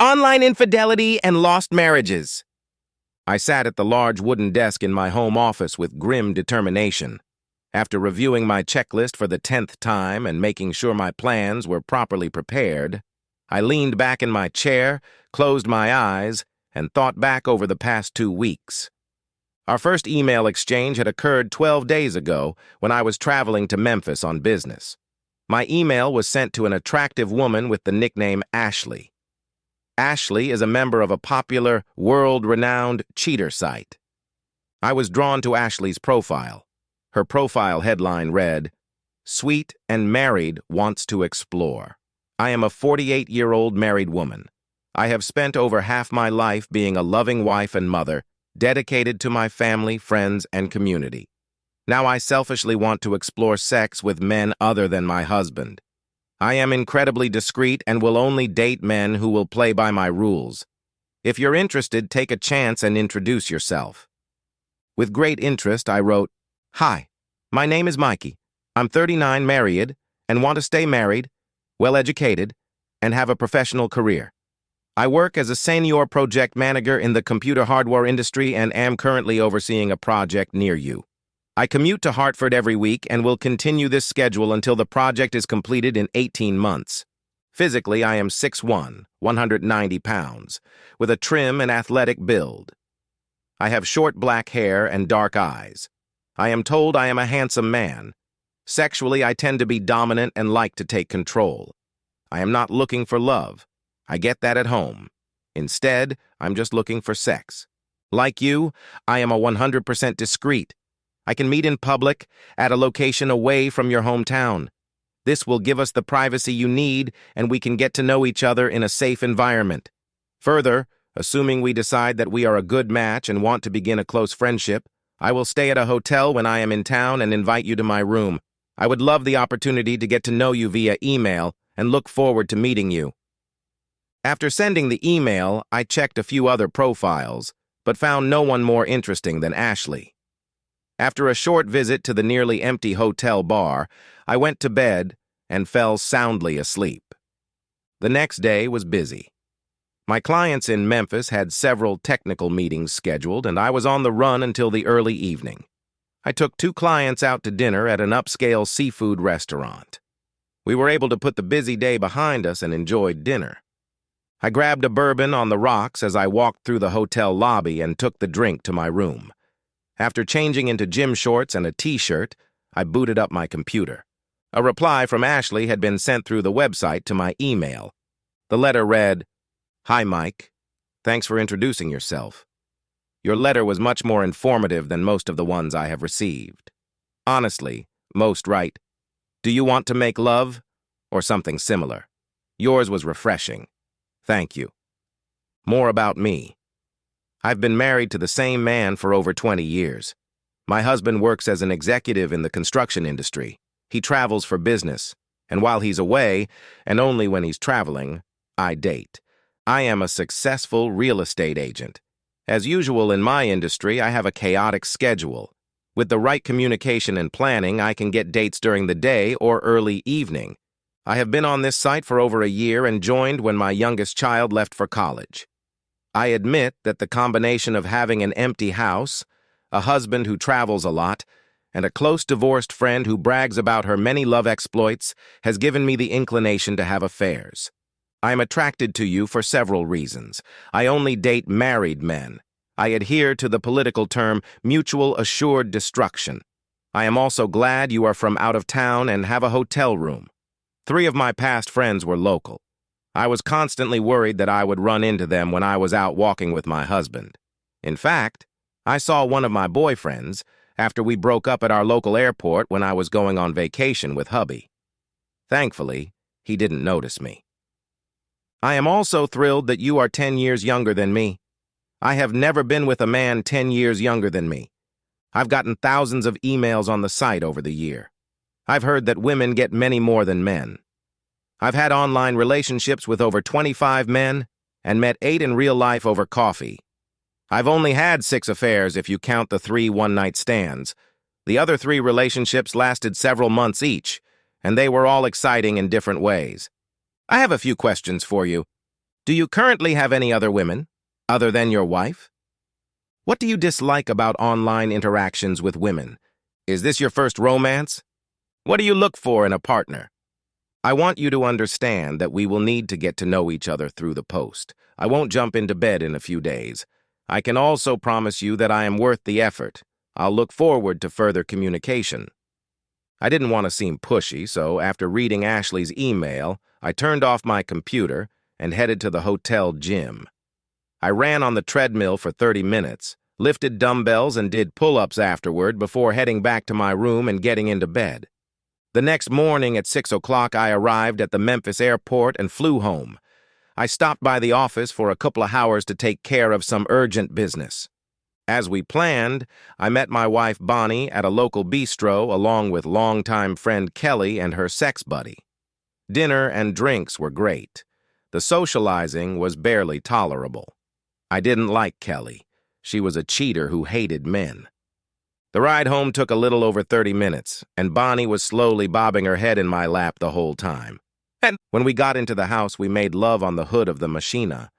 online infidelity and lost marriages. I sat at the large wooden desk in my home office with grim determination. After reviewing my checklist for the 10th time and making sure my plans were properly prepared, I leaned back in my chair, closed my eyes, and thought back over the past 2 weeks. Our first email exchange had occurred 12 days ago when I was traveling to Memphis on business. My email was sent to an attractive woman with the nickname Ashley. Ashley is a member of a popular, world-renowned cheater site. I was drawn to Ashley's profile. Her profile headline read, "Sweet and married wants to explore." I am a 48-year-old married woman. I have spent over half my life being a loving wife and mother, dedicated to my family, friends, and community. Now I selfishly want to explore sex with men other than my husband. I am incredibly discreet and will only date men who will play by my rules. If you're interested, take a chance and introduce yourself. With great interest, I wrote, "Hi, my name is Mikey. I'm 39, married, and want to stay married, well-educated, and have a professional career. I work as a senior project manager in the computer hardware industry and am currently overseeing a project near you. I commute to Hartford every week and will continue this schedule until the project is completed in 18 months. Physically, I am 6'1", 190 pounds, with a trim and athletic build. I have short black hair and dark eyes. I am told I am a handsome man. Sexually, I tend to be dominant and like to take control. I am not looking for love. I get that at home. Instead, I'm just looking for sex. Like you, I am a 100% discreet. I can meet in public at a location away from your hometown. This will give us the privacy you need, and we can get to know each other in a safe environment. Further, assuming we decide that we are a good match and want to begin a close friendship, I will stay at a hotel when I am in town and invite you to my room. I would love the opportunity to get to know you via email and look forward to meeting you." After sending the email, I checked a few other profiles, but found no one more interesting than Ashley. After a short visit to the nearly empty hotel bar, I went to bed and fell soundly asleep. The next day was busy. My clients in Memphis had several technical meetings scheduled, and I was on the run until the early evening. I took 2 clients out to dinner at an upscale seafood restaurant. We were able to put the busy day behind us and enjoyed dinner. I grabbed a bourbon on the rocks as I walked through the hotel lobby and took the drink to my room. After changing into gym shorts and a t-shirt, I booted up my computer. A reply from Ashley had been sent through the website to my email. The letter read, "Hi, Mike. Thanks for introducing yourself. Your letter was much more informative than most of the ones I have received. Honestly, most write, 'Do you want to make love?' or something similar. Yours was refreshing. Thank you. More about me. I've been married to the same man for over 20 years. My husband works as an executive in the construction industry. He travels for business, and while he's away, and only when he's traveling, I date. I am a successful real estate agent. As usual in my industry, I have a chaotic schedule. With the right communication and planning, I can get dates during the day or early evening. I have been on this site for over a year and joined when my youngest child left for college. I admit that the combination of having an empty house, a husband who travels a lot, and a close divorced friend who brags about her many love exploits has given me the inclination to have affairs. I am attracted to you for several reasons. I only date married men. I adhere to the political term mutual assured destruction. I am also glad you are from out of town and have a hotel room. 3 of my past friends were local. I was constantly worried that I would run into them when I was out walking with my husband. In fact, I saw one of my boyfriends after we broke up at our local airport when I was going on vacation with hubby. Thankfully, he didn't notice me. I am also thrilled that you are 10 years younger than me. I have never been with a man 10 years younger than me. I've gotten thousands of emails on the site over the year. I've heard that women get many more than men. I've had online relationships with over 25 men and met 8 in real life over coffee. I've only had 6 affairs if you count the 3 one-night stands. The other 3 relationships lasted several months each, and they were all exciting in different ways. I have a few questions for you. Do you currently have any other women, other than your wife? What do you dislike about online interactions with women? Is this your first romance? What do you look for in a partner? I want you to understand that we will need to get to know each other through the post. I won't jump into bed in a few days. I can also promise you that I am worth the effort. I'll look forward to further communication. I didn't want to seem pushy, so after reading Ashley's email, I turned off my computer and headed to the hotel gym. I ran on the treadmill for 30 minutes, lifted dumbbells and did pull-ups afterward before heading back to my room and getting into bed. The next morning at 6 o'clock, I arrived at the Memphis airport and flew home. I stopped by the office for a couple of hours to take care of some urgent business. As we planned, I met my wife Bonnie at a local bistro along with longtime friend Kelly and her sex buddy. Dinner and drinks were great. The socializing was barely tolerable. I didn't like Kelly. She was a cheater who hated men. The ride home took a little over 30 minutes, and Bonnie was slowly bobbing her head in my lap the whole time. And when we got into the house, we made love on the hood of the Machina.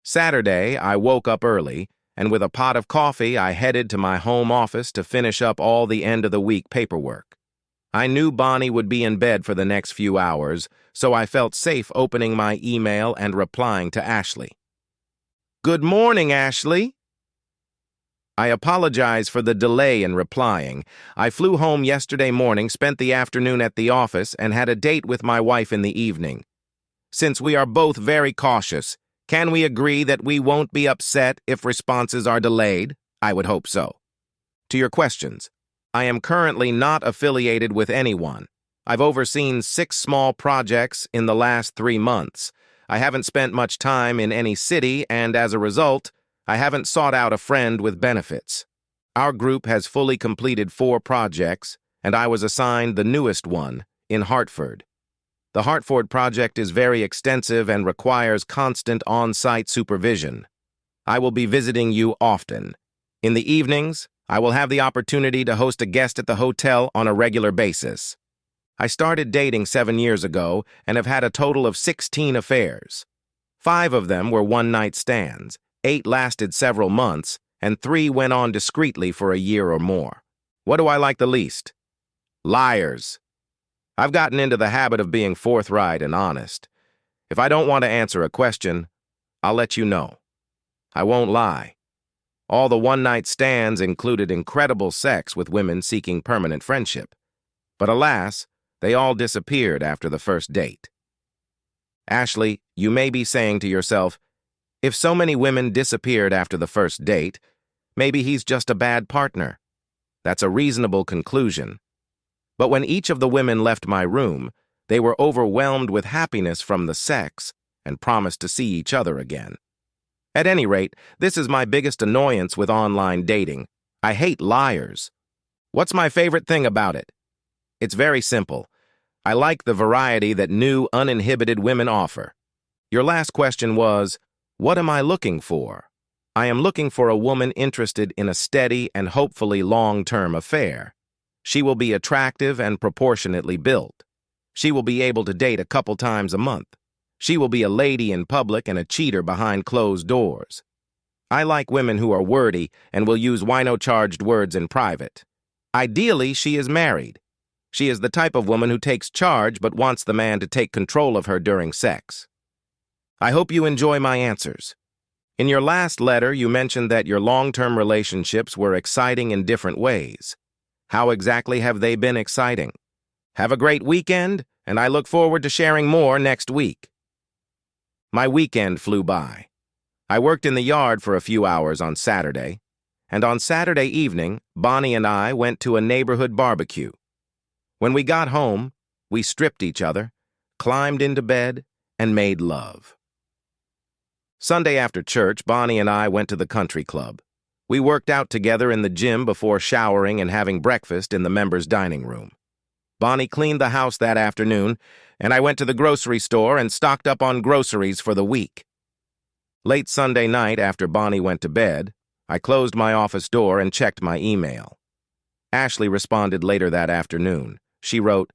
Saturday, I woke up early, and with a pot of coffee, I headed to my home office to finish up all the end-of-the-week paperwork. I knew Bonnie would be in bed for the next few hours, so I felt safe opening my email and replying to Ashley. "Good morning, Ashley." I apologize for the delay in replying. I flew home yesterday morning, spent the afternoon at the office, and had a date with my wife in the evening. Since we are both very cautious, can we agree that we won't be upset if responses are delayed? I would hope so. To your questions, I am currently not affiliated with anyone. I've overseen 6 small projects in the last 3 months. I haven't spent much time in any city, and as a result, I haven't sought out a friend with benefits. Our group has fully completed 4 projects, and I was assigned the newest one in Hartford. The Hartford project is very extensive and requires constant on-site supervision. I will be visiting you often. In the evenings, I will have the opportunity to host a guest at the hotel on a regular basis. I started dating 7 years ago and have had a total of 16 affairs. 5 of them were one-night stands. 8 lasted several months, and 3 went on discreetly for a year or more. What do I like the least? Liars. I've gotten into the habit of being forthright and honest. If I don't want to answer a question, I'll let you know. I won't lie. All the one-night stands included incredible sex with women seeking permanent friendship. But alas, they all disappeared after the first date. Ashley, you may be saying to yourself, if so many women disappeared after the first date, maybe he's just a bad partner. That's a reasonable conclusion. But when each of the women left my room, they were overwhelmed with happiness from the sex and promised to see each other again. At any rate, this is my biggest annoyance with online dating. I hate liars. What's my favorite thing about it? It's very simple. I like the variety that new, uninhibited women offer. Your last question was, what am I looking for? I am looking for a woman interested in a steady and hopefully long-term affair. She will be attractive and proportionately built. She will be able to date a couple times a month. She will be a lady in public and a cheater behind closed doors. I like women who are wordy and will use wino-charged words in private. Ideally, she is married. She is the type of woman who takes charge but wants the man to take control of her during sex. I hope you enjoy my answers. In your last letter, you mentioned that your long-term relationships were exciting in different ways. How exactly have they been exciting? Have a great weekend, and I look forward to sharing more next week. My weekend flew by. I worked in the yard for a few hours on Saturday, and on Saturday evening, Bonnie and I went to a neighborhood barbecue. When we got home, we stripped each other, climbed into bed, and made love. Sunday after church, Bonnie and I went to the country club. We worked out together in the gym before showering and having breakfast in the members' dining room. Bonnie cleaned the house that afternoon, and I went to the grocery store and stocked up on groceries for the week. Late Sunday night, after Bonnie went to bed, I closed my office door and checked my email. Ashley responded later that afternoon. She wrote,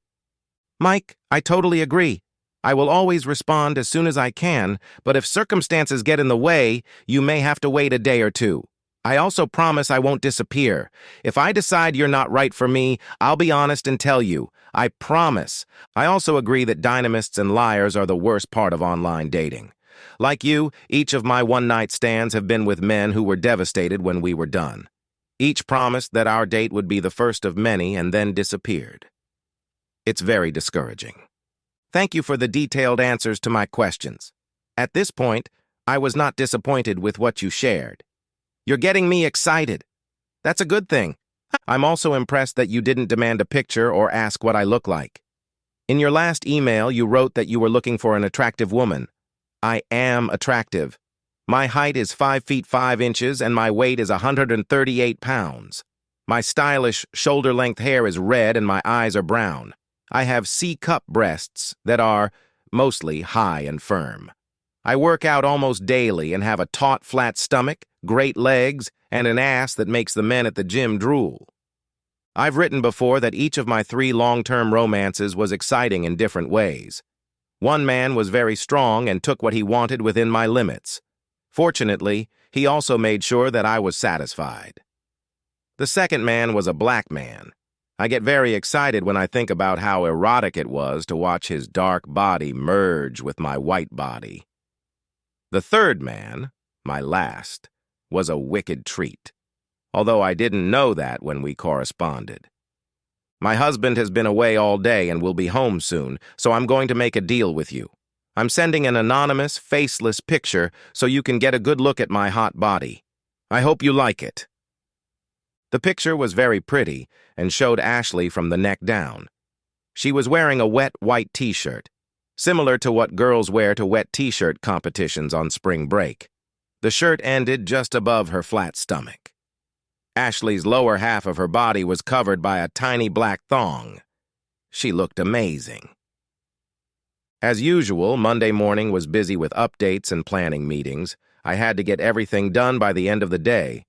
"Mike, I totally agree. I will always respond as soon as I can, but if circumstances get in the way, you may have to wait a day or two. I also promise I won't disappear. If I decide you're not right for me, I'll be honest and tell you. I promise. I also agree that dynamists and liars are the worst part of online dating. Like you, each of my one-night stands have been with men who were devastated when we were done. Each promised that our date would be the first of many and then disappeared. It's very discouraging. Thank you for the detailed answers to my questions. At this point, I was not disappointed with what you shared. You're getting me excited. That's a good thing. I'm also impressed that you didn't demand a picture or ask what I look like. In your last email, you wrote that you were looking for an attractive woman. I am attractive. My height is 5 feet 5 inches and my weight is 138 pounds. My stylish shoulder-length hair is red and my eyes are brown. I have C-cup breasts that are mostly high and firm. I work out almost daily and have a taut, flat stomach, great legs, and an ass that makes the men at the gym drool. I've written before that each of my 3 long-term romances was exciting in different ways. One man was very strong and took what he wanted within my limits. Fortunately, he also made sure that I was satisfied. The second man was a black man. I get very excited when I think about how erotic it was to watch his dark body merge with my white body. The third man, my last, was a wicked treat, although I didn't know that when we corresponded. My husband has been away all day and will be home soon, so I'm going to make a deal with you. I'm sending an anonymous, faceless picture so you can get a good look at my hot body. I hope you like it. The picture was very pretty and showed Ashley from the neck down. She was wearing a wet white t-shirt, similar to what girls wear to wet t-shirt competitions on spring break. The shirt ended just above her flat stomach. Ashley's lower half of her body was covered by a tiny black thong. She looked amazing. As usual, Monday morning was busy with updates and planning meetings. I had to get everything done by the end of the day.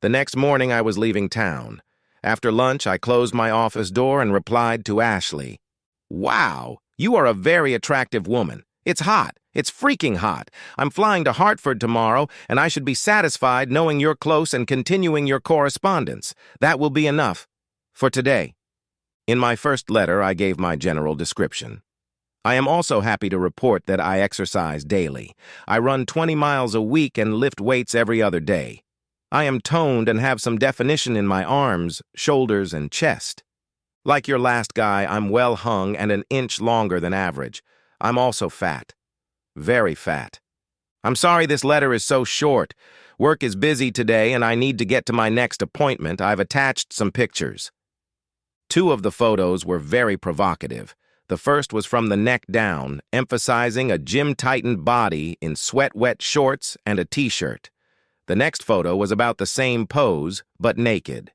The next morning, I was leaving town. After lunch, I closed my office door and replied to Ashley. Wow, you are a very attractive woman. It's hot. It's freaking hot. I'm flying to Hartford tomorrow, and I should be satisfied knowing you're close and continuing your correspondence. That will be enough for today. In my first letter, I gave my general description. I am also happy to report that I exercise daily. I run 20 miles a week and lift weights every other day. I am toned and have some definition in my arms, shoulders, and chest. Like your last guy, I'm well hung and an inch longer than average. I'm also fat. Very fat. I'm sorry this letter is so short. Work is busy today and I need to get to my next appointment. I've attached some pictures. 2 of the photos were very provocative. The first was from the neck down, emphasizing a gym-tightened body in sweat-wet shorts and a t-shirt. The next photo was about the same pose, but naked.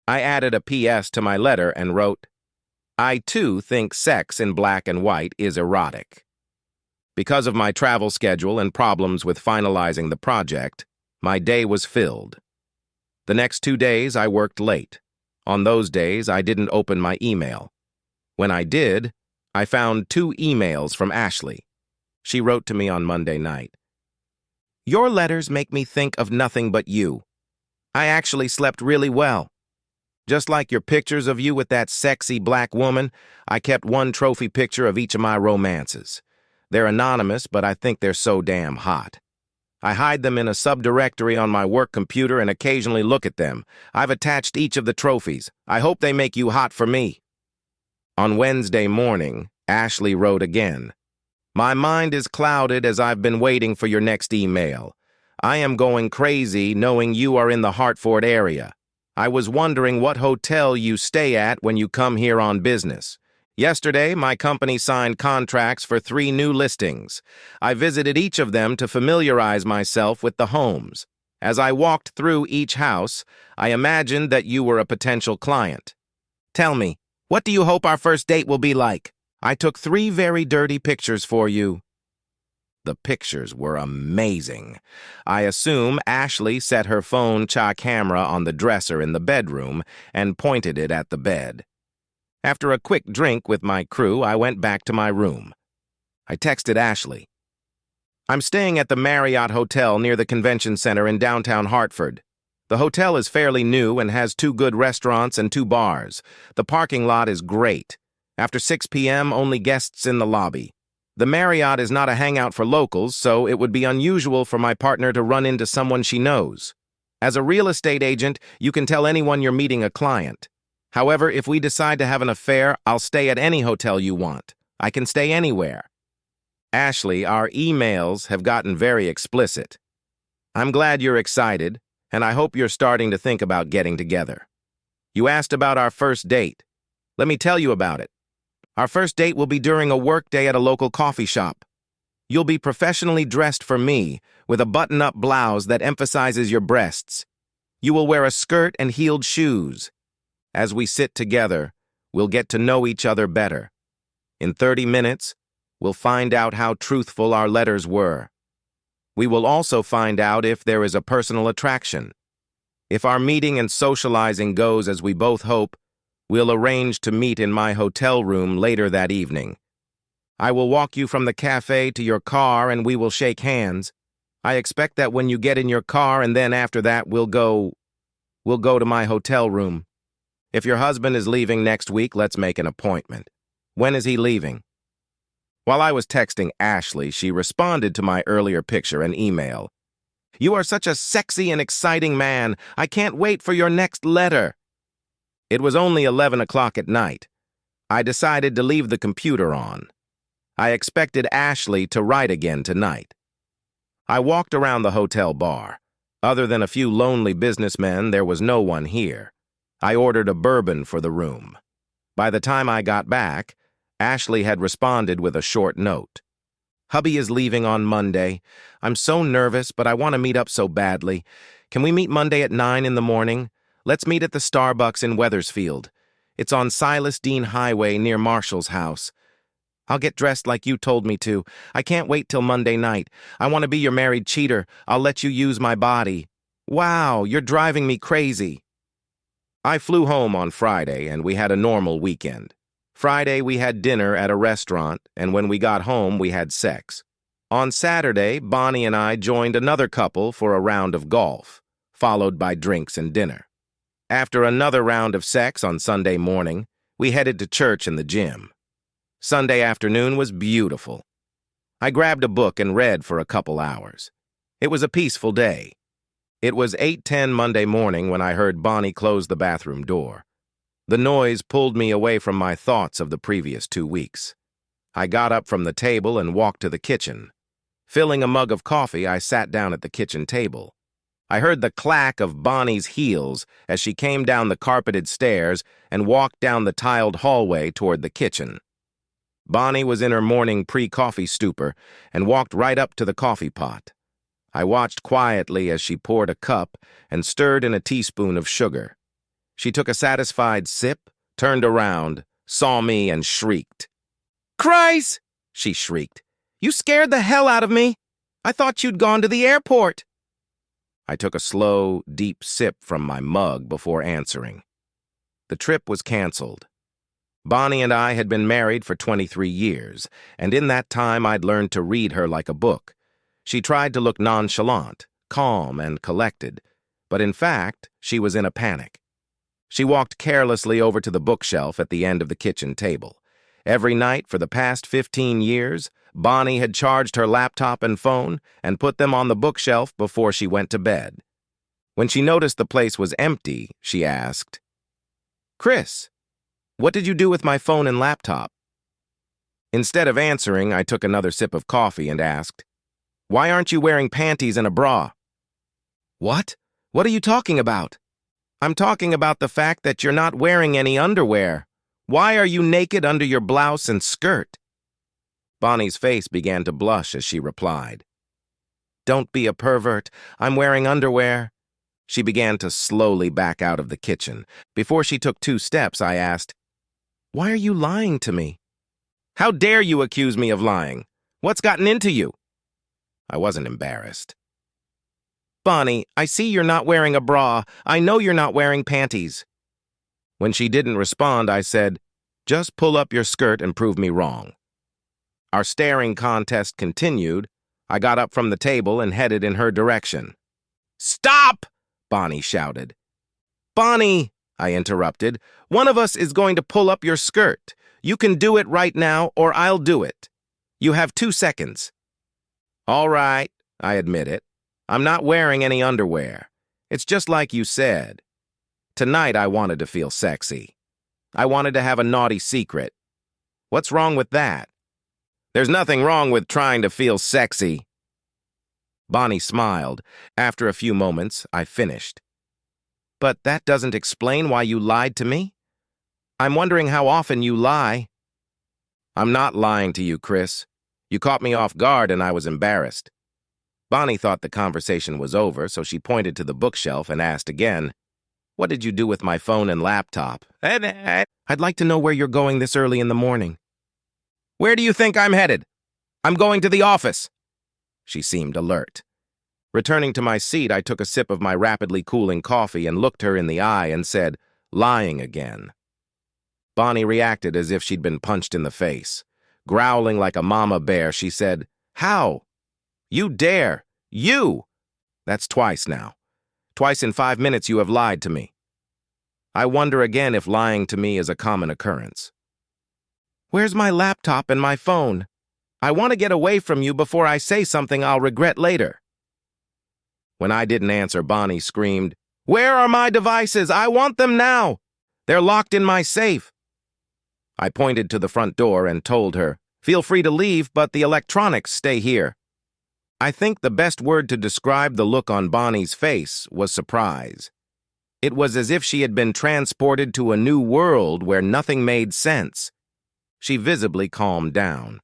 I added a PS to my letter and wrote, I, too, think sex in black and white is erotic. Because of my travel schedule and problems with finalizing the project, my day was filled. The next 2 days, I worked late. On those days, I didn't open my email. When I did, I found 2 emails from Ashley. She wrote to me on Monday night. Your letters make me think of nothing but you. I actually slept really well. Just like your pictures of you with that sexy black woman, I kept 1 trophy picture of each of my romances. They're anonymous, but I think they're so damn hot. I hide them in a subdirectory on my work computer and occasionally look at them. I've attached each of the trophies. I hope they make you hot for me. On Wednesday morning, Ashley wrote again. My mind is clouded as I've been waiting for your next email. I am going crazy knowing you are in the Hartford area. I was wondering what hotel you stay at when you come here on business. Yesterday, my company signed contracts for 3 new listings. I visited each of them to familiarize myself with the homes. As I walked through each house, I imagined that you were a potential client. Tell me, what do you hope our first date will be like? I took 3 very dirty pictures for you. The pictures were amazing. I assume Ashley set her phone camera on the dresser in the bedroom and pointed it at the bed. After a quick drink with my crew, I went back to my room. I texted Ashley. I'm staying at the Marriott Hotel near the convention center in downtown Hartford. The hotel is fairly new and has 2 good restaurants and 2 bars. The parking lot is great. After 6 p.m., only guests in the lobby. The Marriott is not a hangout for locals, so it would be unusual for my partner to run into someone she knows. As a real estate agent, you can tell anyone you're meeting a client. However, if we decide to have an affair, I'll stay at any hotel you want. I can stay anywhere. Ashley, our emails have gotten very explicit. I'm glad you're excited, and I hope you're starting to think about getting together. You asked about our first date. Let me tell you about it. Our first date will be during a work day at a local coffee shop. You'll be professionally dressed for me, with a button-up blouse that emphasizes your breasts. You will wear a skirt and heeled shoes. As we sit together, we'll get to know each other better. In 30 minutes, we'll find out how truthful our letters were. We will also find out if there is a personal attraction. If our meeting and socializing goes as we both hope, we'll arrange to meet in my hotel room later that evening. I will walk you from the cafe to your car and we will shake hands. I expect that when you get in your car and then after that we'll go to my hotel room. If your husband is leaving next week, let's make an appointment. When is he leaving? While I was texting Ashley, she responded to my earlier picture and email. You are such a sexy and exciting man. I can't wait for your next letter. It was only 11 o'clock at night. I decided to leave the computer on. I expected Ashley to write again tonight. I walked around the hotel bar. Other than a few lonely businessmen, there was no one here. I ordered a bourbon for the room. By the time I got back, Ashley had responded with a short note. Hubby is leaving on Monday. I'm so nervous, but I want to meet up so badly. Can we meet Monday at 9 in the morning? Let's meet at the Starbucks in Wethersfield. It's on Silas Dean Highway near Marshall's house. I'll get dressed like you told me to. I can't wait till Monday night. I want to be your married cheater. I'll let you use my body. Wow, you're driving me crazy. I flew home on Friday, and we had a normal weekend. Friday, we had dinner at a restaurant, and when we got home, we had sex. On Saturday, Bonnie and I joined another couple for a round of golf, followed by drinks and dinner. After another round of sex on Sunday morning, we headed to church and the gym. Sunday afternoon was beautiful. I grabbed a book and read for a couple hours. It was a peaceful day. It was 8:10 Monday morning when I heard Bonnie close the bathroom door. The noise pulled me away from my thoughts of the previous 2 weeks. I got up from the table and walked to the kitchen. Filling a mug of coffee, I sat down at the kitchen table. I heard the clack of Bonnie's heels as she came down the carpeted stairs and walked down the tiled hallway toward the kitchen. Bonnie was in her morning pre-coffee stupor and walked right up to the coffee pot. I watched quietly as she poured a cup and stirred in a teaspoon of sugar. She took a satisfied sip, turned around, saw me, and shrieked. "Christ!" she shrieked. "You scared the hell out of me! I thought you'd gone to the airport!" I took a slow, deep sip from my mug before answering. The trip was canceled. Bonnie and I had been married for 23 years, and in that time I'd learned to read her like a book. She tried to look nonchalant, calm, and collected, but in fact, she was in a panic. She walked carelessly over to the bookshelf at the end of the kitchen table. Every night for the past 15 years, Bonnie had charged her laptop and phone and put them on the bookshelf before she went to bed. When she noticed the place was empty, she asked, "Chris, what did you do with my phone and laptop?" Instead of answering, I took another sip of coffee and asked, "Why aren't you wearing panties and a bra?" "What? What are you talking about?" "I'm talking about the fact that you're not wearing any underwear. Why are you naked under your blouse and skirt?" Bonnie's face began to blush as she replied, "Don't be a pervert. I'm wearing underwear." She began to slowly back out of the kitchen. Before she took 2 steps, I asked, "Why are you lying to me?" "How dare you accuse me of lying? What's gotten into you?" I wasn't embarrassed. "Bonnie, I see you're not wearing a bra. I know you're not wearing panties." When she didn't respond, I said, "Just pull up your skirt and prove me wrong." Our staring contest continued. I got up from the table and headed in her direction. "Stop!" Bonnie shouted. "Bonnie," I interrupted, "one of us is going to pull up your skirt. You can do it right now, or I'll do it. You have 2 seconds. "All right," I admitted. "I'm not wearing any underwear. It's just like you said. Tonight I wanted to feel sexy. I wanted to have a naughty secret. What's wrong with that?" "There's nothing wrong with trying to feel sexy." Bonnie smiled. After a few moments, I finished. "But that doesn't explain why you lied to me. I'm wondering how often you lie." "I'm not lying to you, Chris. You caught me off guard and I was embarrassed." Bonnie thought the conversation was over, so she pointed to the bookshelf and asked again, "What did you do with my phone and laptop?" "I'd like to know where you're going this early in the morning." "Where do you think I'm headed? I'm going to the office." She seemed alert. Returning to my seat, I took a sip of my rapidly cooling coffee and looked her in the eye and said, "Lying again." Bonnie reacted as if she'd been punched in the face. Growling like a mama bear, she said, "How? You dare! You! That's twice now. Twice in 5 minutes you have lied to me. I wonder again if lying to me is a common occurrence." "Where's my laptop and my phone? I want to get away from you before I say something I'll regret later." When I didn't answer, Bonnie screamed, "Where are my devices? I want them now! They're locked in my safe." I pointed to the front door and told her, "Feel free to leave, but the electronics stay here." I think the best word to describe the look on Bonnie's face was surprise. It was as if she had been transported to a new world where nothing made sense. She visibly calmed down.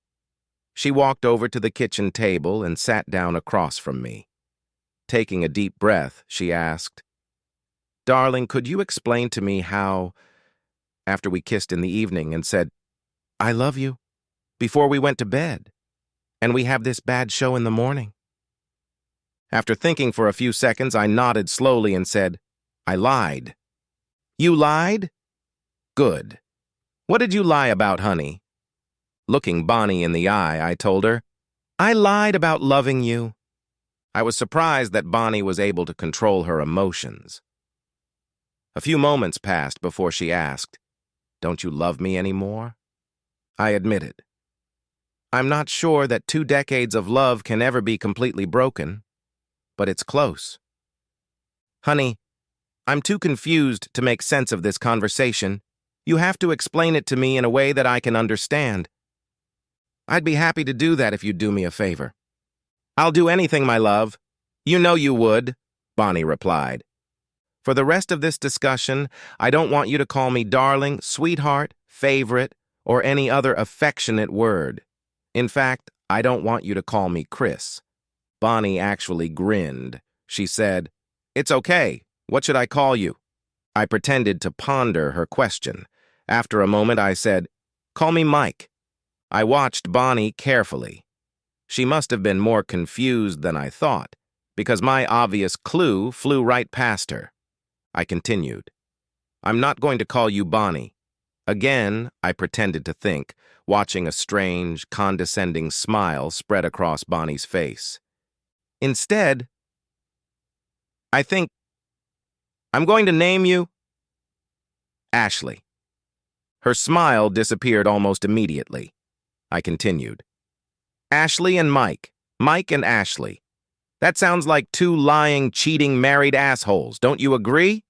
She walked over to the kitchen table and sat down across from me. Taking a deep breath, she asked, "Darling, could you explain to me how," after we kissed in the evening and said, "I love you," before we went to bed, and we have this bad show in the morning? After thinking for a few seconds, I nodded slowly and said, "I lied." "You lied? Good. What did you lie about, honey?" Looking Bonnie in the eye, I told her, "I lied about loving you." I was surprised that Bonnie was able to control her emotions. A few moments passed before she asked, "Don't you love me anymore?" I admitted, "I'm not sure that 2 decades of love can ever be completely broken, but it's close." "Honey, I'm too confused to make sense of this conversation. You have to explain it to me in a way that I can understand." "I'd be happy to do that if you'd do me a favor." "I'll do anything, my love. You know you would," Bonnie replied. "For the rest of this discussion, I don't want you to call me darling, sweetheart, favorite, or any other affectionate word. In fact, I don't want you to call me Chris." Bonnie actually grinned. She said, "It's okay. What should I call you?" I pretended to ponder her question. After a moment, I said, "Call me Mike." I watched Bonnie carefully. She must have been more confused than I thought, because my obvious clue flew right past her. I continued, "I'm not going to call you Bonnie." Again, I pretended to think, watching a strange, condescending smile spread across Bonnie's face. "Instead, I think I'm going to name you Ashley." Her smile disappeared almost immediately. I continued, "Ashley and Mike. Mike and Ashley. That sounds like 2 lying, cheating, married assholes. Don't you agree?"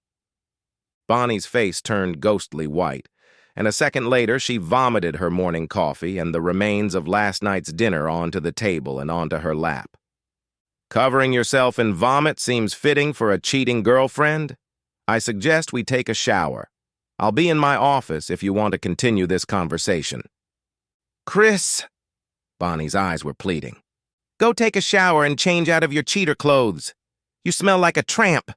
Bonnie's face turned ghostly white, and a second later she vomited her morning coffee and the remains of last night's dinner onto the table and onto her lap. "Covering yourself in vomit seems fitting for a cheating girlfriend. I suggest we take a shower. I'll be in my office if you want to continue this conversation." "Chris," Bonnie's eyes were pleading, "go take a shower and change out of your cheater clothes. You smell like a tramp."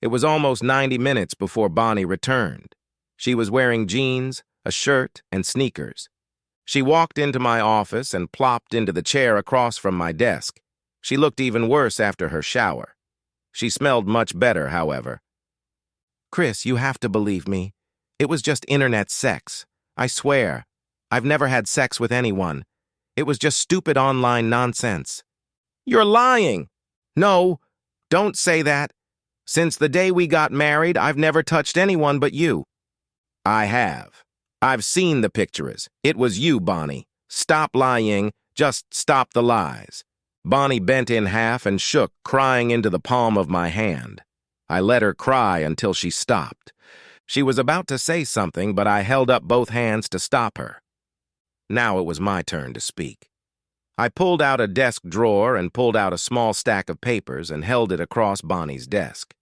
It was almost 90 minutes before Bonnie returned. She was wearing jeans, a shirt, and sneakers. She walked into my office and plopped into the chair across from my desk. She looked even worse after her shower. She smelled much better, however. "Chris, you have to believe me. It was just internet sex. I swear. I've never had sex with anyone. It was just stupid online nonsense. You're lying. No, don't say that. Since the day we got married, I've never touched anyone but you. I have. I've seen the pictures. It was you, Bonnie. Stop lying. Just stop the lies. Bonnie bent in half and shook, crying into the palm of my hand. I let her cry until she stopped. She was about to say something, but I held up both hands to stop her. Now it was my turn to speak. I pulled out a desk drawer and pulled out a small stack of papers and held it across Bonnie's desk.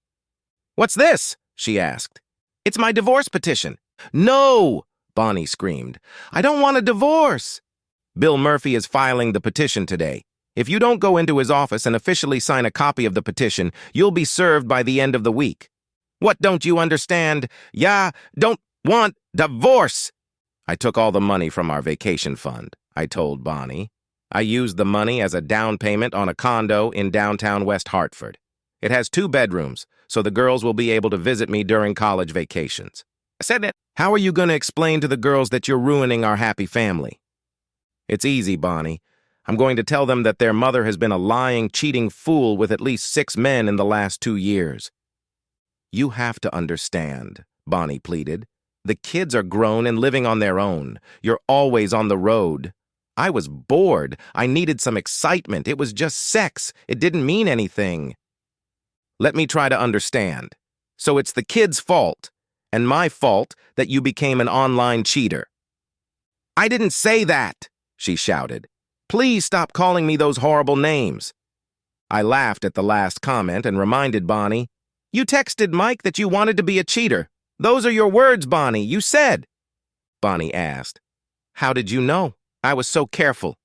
"What's this?" she asked. "It's my divorce petition." "No!" Bonnie screamed. "I don't want a divorce." "Bill Murphy is filing the petition today. If you don't go into his office and officially sign a copy of the petition, you'll be served by the end of the week." "What don't you understand? Yeah, don't want divorce." "I took all the money from our vacation fund," I told Bonnie. "I used the money as a down payment on a condo in downtown West Hartford. It has 2 bedrooms, so the girls will be able to visit me during college vacations." I said that. "How are you going to explain to the girls that you're ruining our happy family?" "It's easy, Bonnie. I'm going to tell them that their mother has been a lying, cheating fool with at least 6 men in the last 2 years. "You have to understand," Bonnie pleaded. "The kids are grown and living on their own. You're always on the road. I was bored. I needed some excitement. It was just sex. It didn't mean anything." "Let me try to understand. So it's the kids' fault, and my fault that you became an online cheater." "I didn't say that," she shouted. "Please stop calling me those horrible names." I laughed at the last comment and reminded Bonnie, "You texted Mike that you wanted to be a cheater. Those are your words, Bonnie. You said." Bonnie asked, "How did you know? I was so careful."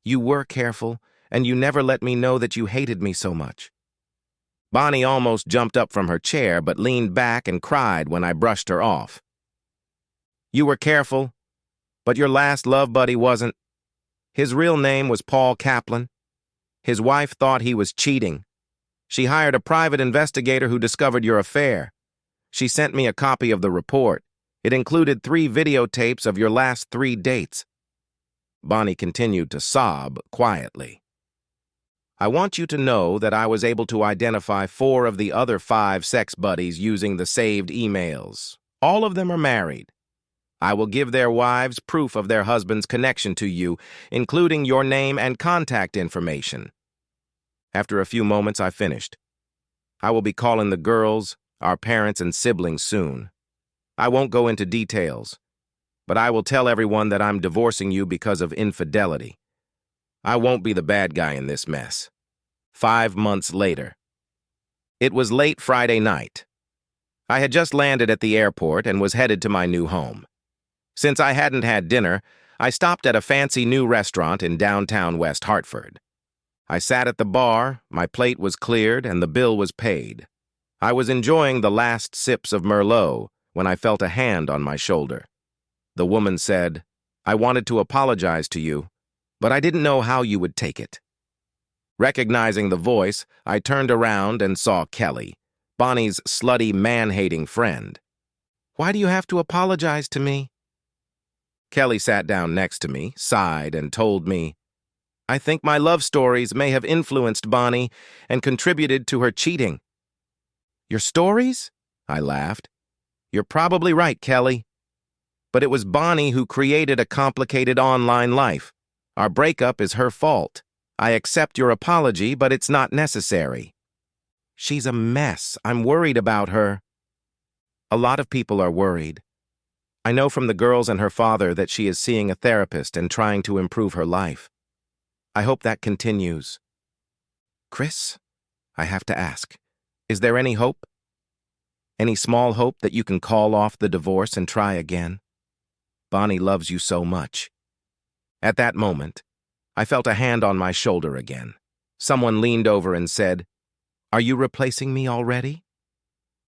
"You were careful, and you never let me know that you hated me so much." Bonnie almost jumped up from her chair but leaned back and cried when I brushed her off. "You were careful, but your last love buddy wasn't. His real name was Paul Kaplan. His wife thought he was cheating. She hired a private investigator who discovered your affair. She sent me a copy of the report. It included 3 videotapes of your last 3 dates." Bonnie continued to sob quietly. "I want you to know that I was able to identify 4 of the other 5 sex buddies using the saved emails. All of them are married. I will give their wives proof of their husband's connection to you, including your name and contact information." After a few moments, I finished. "I will be calling the girls, our parents, and siblings soon. I won't go into details, but I will tell everyone that I'm divorcing you because of infidelity. I won't be the bad guy in this mess." 5 months later. It was late Friday night. I had just landed at the airport and was headed to my new home. Since I hadn't had dinner, I stopped at a fancy new restaurant in downtown West Hartford. I sat at the bar, my plate was cleared, and the bill was paid. I was enjoying the last sips of Merlot when I felt a hand on my shoulder. The woman said, "I wanted to apologize to you, but I didn't know how you would take it." Recognizing the voice, I turned around and saw Kelly, Bonnie's slutty, man-hating friend. "Why do you have to apologize to me?" Kelly sat down next to me, sighed, and told me, "I think my love stories may have influenced Bonnie and contributed to her cheating." "Your stories?" I laughed. "You're probably right, Kelly. But it was Bonnie who created a complicated online life. Our breakup is her fault. I accept your apology, but it's not necessary." "She's a mess. I'm worried about her." "A lot of people are worried. I know from the girls and her father that she is seeing a therapist and trying to improve her life. I hope that continues." "Chris, I have to ask, is there any hope? Any small hope that you can call off the divorce and try again? Bonnie loves you so much." At that moment, I felt a hand on my shoulder again. Someone leaned over and said, "Are you replacing me already?"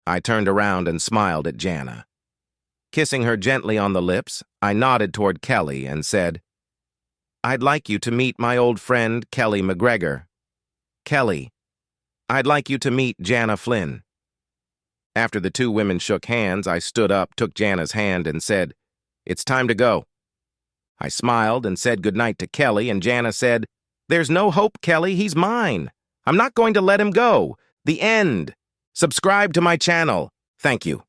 I turned around and smiled at Jana. Kissing her gently on the lips, I nodded toward Kelly and said, "I'd like you to meet my old friend, Kelly McGregor. Kelly, I'd like you to meet Jana Flynn." After the 2 women shook hands, I stood up, took Jana's hand, and said, "It's time to go." I smiled and said goodnight to Kelly, and Jana said, "There's no hope, Kelly. He's mine. I'm not going to let him go. The end. Subscribe to my channel. Thank you."